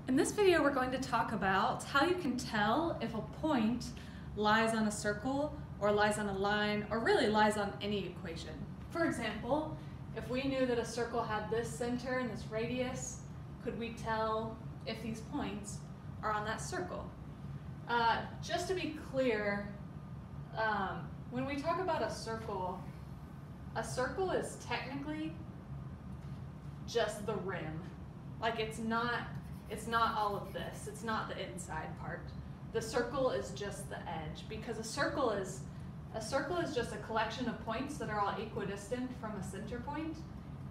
In this video, we're going to talk about how you can tell if a point lies on a circle or lies on a line or really lies on any equation. For example, if we knew that a circle had this center and this radius, could we tell if these points are on that circle? Just to be clear, when we talk about a circle is technically just the rim. Like it's not all of this. It's not the inside part. The circle is just the edge, because a circle is just a collection of points that are all equidistant from a center point,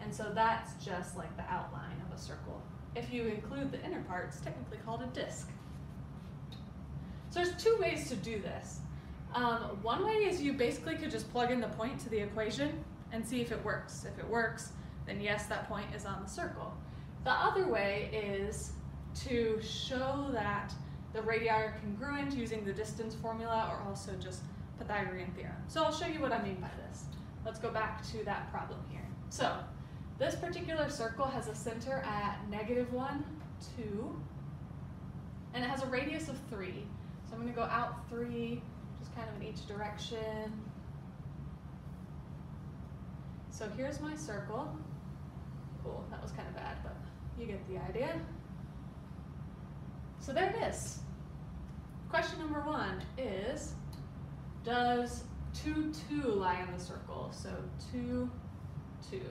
and so that's just like the outline of a circle. If you include the inner part, it's technically called a disk. So there's two ways to do this. One way is you basically could just plug in the point to the equation and see if it works. If it works, then yes, that point is on the circle. The other way is to show that the radii are congruent using the distance formula or also just Pythagorean theorem. So I'll show you what I mean by this. Let's go back to that problem here. So this particular circle has a center at -1, 2, and it has a radius of 3. So I'm going to go out 3, just kind of in each direction. So here's my circle. Cool, that was kind of bad, but you get the idea. So there it is. Question number 1 is, does 2, 2 lie on the circle? So 2, 2.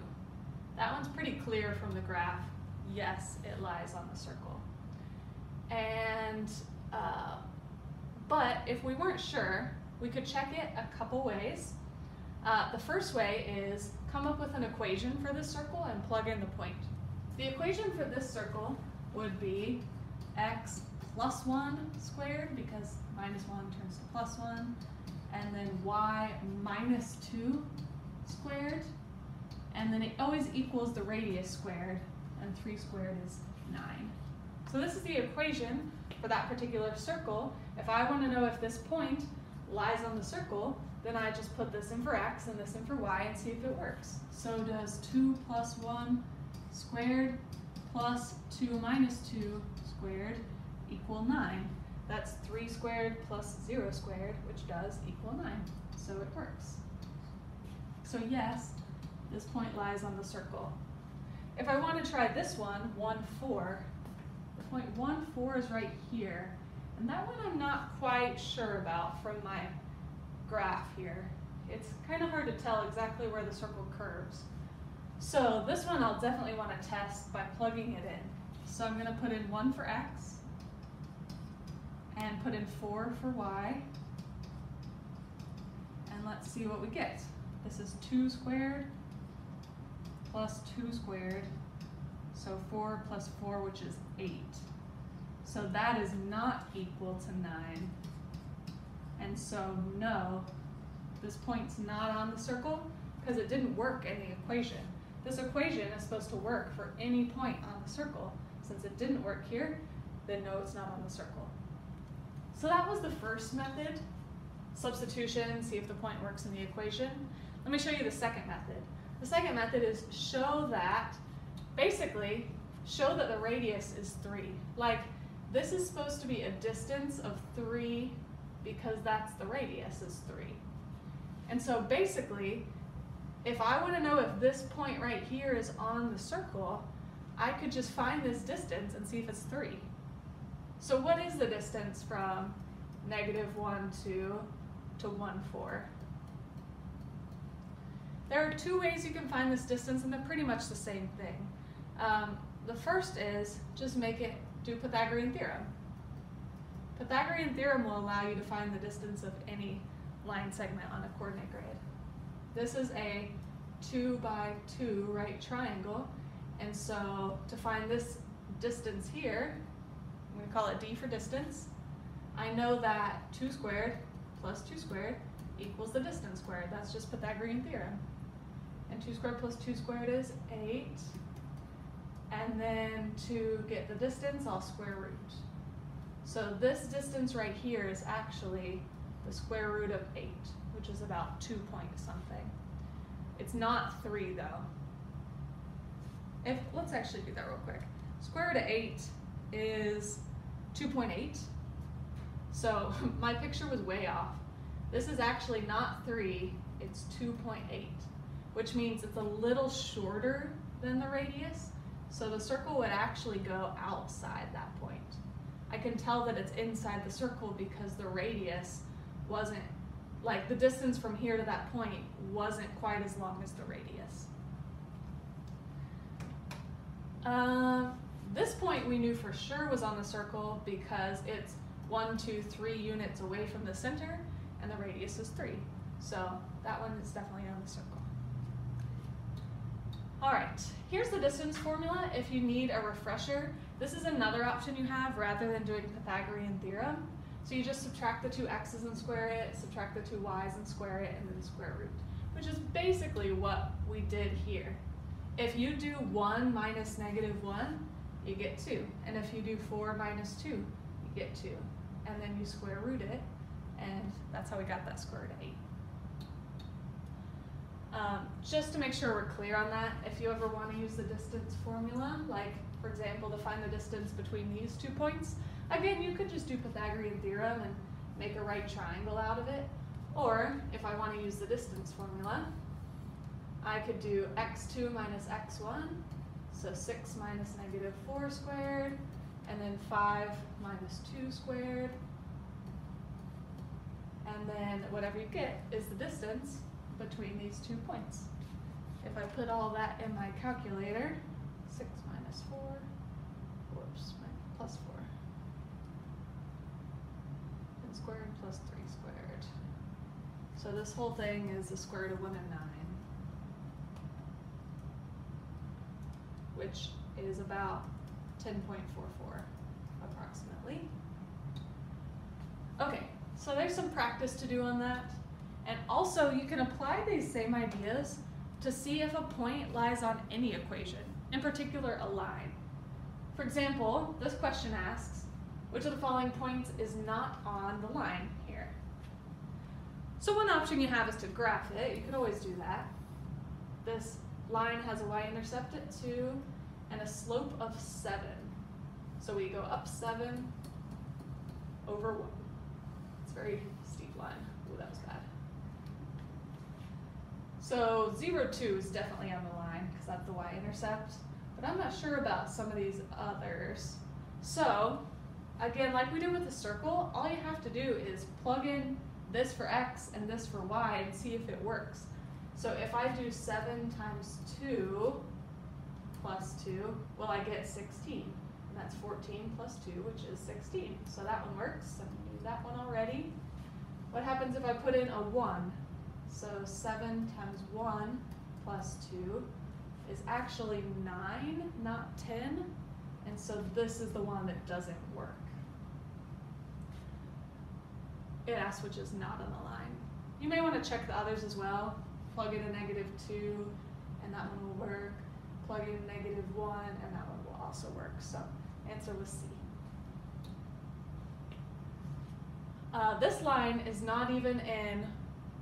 That one's pretty clear from the graph. Yes, it lies on the circle. And, but if we weren't sure, we could check it a couple ways. The first way is come up with an equation for this circle and plug in the point. The equation for this circle would be x plus 1 squared, because -1 turns to +1, and then y minus 2 squared, and then it always equals the radius squared, and 3 squared is 9. So this is the equation for that particular circle. If I want to know if this point lies on the circle, then I just put this in for x and this in for y and see if it works. So does 2 plus 1 squared plus 2 minus 2 squared equal 9? That's 3 squared plus 0 squared, which does equal 9. So it works. So yes, this point lies on the circle. If I want to try this one, 1, 4, the point 1, 4 is right here. And that one I'm not quite sure about from my graph here. It's kind of hard to tell exactly where the circle curves. So this one I'll definitely want to test by plugging it in. So I'm going to put in 1 for x and put in 4 for y, and let's see what we get. This is 2 squared plus 2 squared, so 4 plus 4, which is 8. So that is not equal to 9. And so no, this point's not on the circle because it didn't work in the equation. This equation is supposed to work for any point on the circle. Since it didn't work here, then no, it's not on the circle. So that was the first method, substitution, see if the point works in the equation. Let me show you the second method. The second method is basically show that the radius is 3. Like, this is supposed to be a distance of 3 because that's the radius is 3. And so basically, if I want to know if this point right here is on the circle, I could just find this distance and see if it's 3. So what is the distance from -1, 2 to 1, 4? There are 2 ways you can find this distance, and they're pretty much the same thing. The first is just do Pythagorean theorem. Pythagorean theorem will allow you to find the distance of any line segment on a coordinate grid. This is a 2 by 2 right triangle, and so to find this distance here, I'm going to call it d for distance. I know that 2 squared plus 2 squared equals the distance squared. That's just Pythagorean theorem. And 2 squared plus 2 squared is 8. And then to get the distance, I'll square root. So this distance right here is actually the square root of 8, which is about 2 point something. It's not 3 though. Let's actually do that real quick. Square root of 8 is 2.8. So my picture was way off. This is actually not 3, it's 2.8, which means it's a little shorter than the radius. So the circle would actually go outside that point. I can tell that it's inside the circle because the radius wasn't, like the distance from here to that point wasn't quite as long as the radius. This point we knew for sure was on the circle because it's 1, 2, 3 units away from the center and the radius is 3. So that one is definitely on the circle. All right, here's the distance formula if you need a refresher. This is another option you have rather than doing Pythagorean theorem. So you just subtract the 2 x's and square it, subtract the 2 y's and square it, and then square root, which is basically what we did here. If you do 1 minus -1, you get 2. And if you do 4 minus 2, you get 2. And then you square root it, and that's how we got that square root of 8. Just to make sure we're clear on that, if you ever want to use the distance formula, like for example to find the distance between these 2 points, again you could just do Pythagorean theorem and make a right triangle out of it. Or if I want to use the distance formula, I could do x2 minus x1, so 6 minus -4 squared, and then 5 minus 2 squared, and then whatever you get is the distance between these 2 points. If I put all that in my calculator, 6 minus 4, whoops, plus 4, and squared plus 3 squared. So this whole thing is the square root of 1 and 9, which is about 10.44 approximately. Okay, so there's some practice to do on that. And also you can apply these same ideas to see if a point lies on any equation, in particular a line. For example, this question asks, which of the following points is not on the line here? So one option you have is to graph it. You could always do that. This line has a y-intercept at 2 and a slope of 7. So we go up 7 over 1. It's a very steep line. Ooh, that was bad. So 0, 2 is definitely on the line because that's the y-intercept, but I'm not sure about some of these others. So again, like we did with the circle, all you have to do is plug in this for x and this for y and see if it works. So if I do 7 times 2 plus 2, well, I get 16. And that's 14 plus 2, which is 16. So that one works. I knew that one already. What happens if I put in a 1? So 7 times 1 plus 2 is actually 9, not 10. And so this is the one that doesn't work. It asks which is not on the line. You may want to check the others as well. Plug in a -2 and that one will work. Plug in a -1 and that one will also work. So answer was C. This line is not even in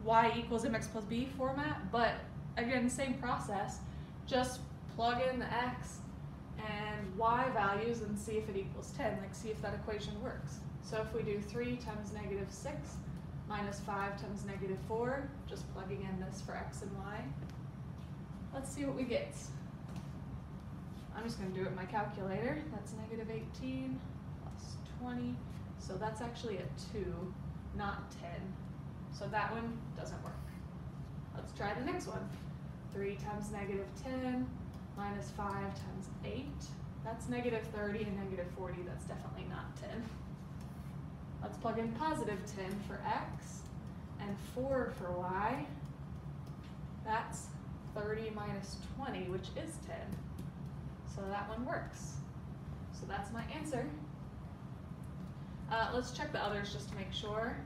y equals mx plus b format, but again, same process. Just plug in the x and y values and see if it equals 10, like see if that equation works. So if we do 3 times -6 minus 5 times -4, just plugging in this for x and y, let's see what we get. I'm just going to do it in my calculator. That's -18 plus 20, so that's actually a 2, not 10. So that one doesn't work. Let's try the next one. 3 times -10 minus 5 times 8. That's -30 and -40. That's definitely not 10. Let's plug in +10 for x and 4 for y. That's 30 minus 20, which is 10. So that one works. So that's my answer. Let's check the others just to make sure.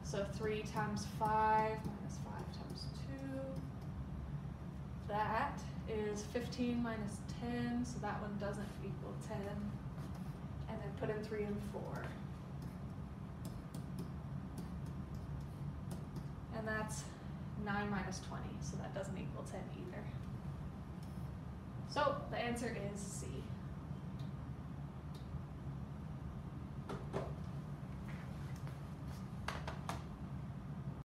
So 3 times 5 minus 5 times 2. That is 15 minus 10, so that one doesn't equal 10. And then put in 3 and 4. And that's 9 minus 20, so that doesn't equal 10 either. So the answer is C.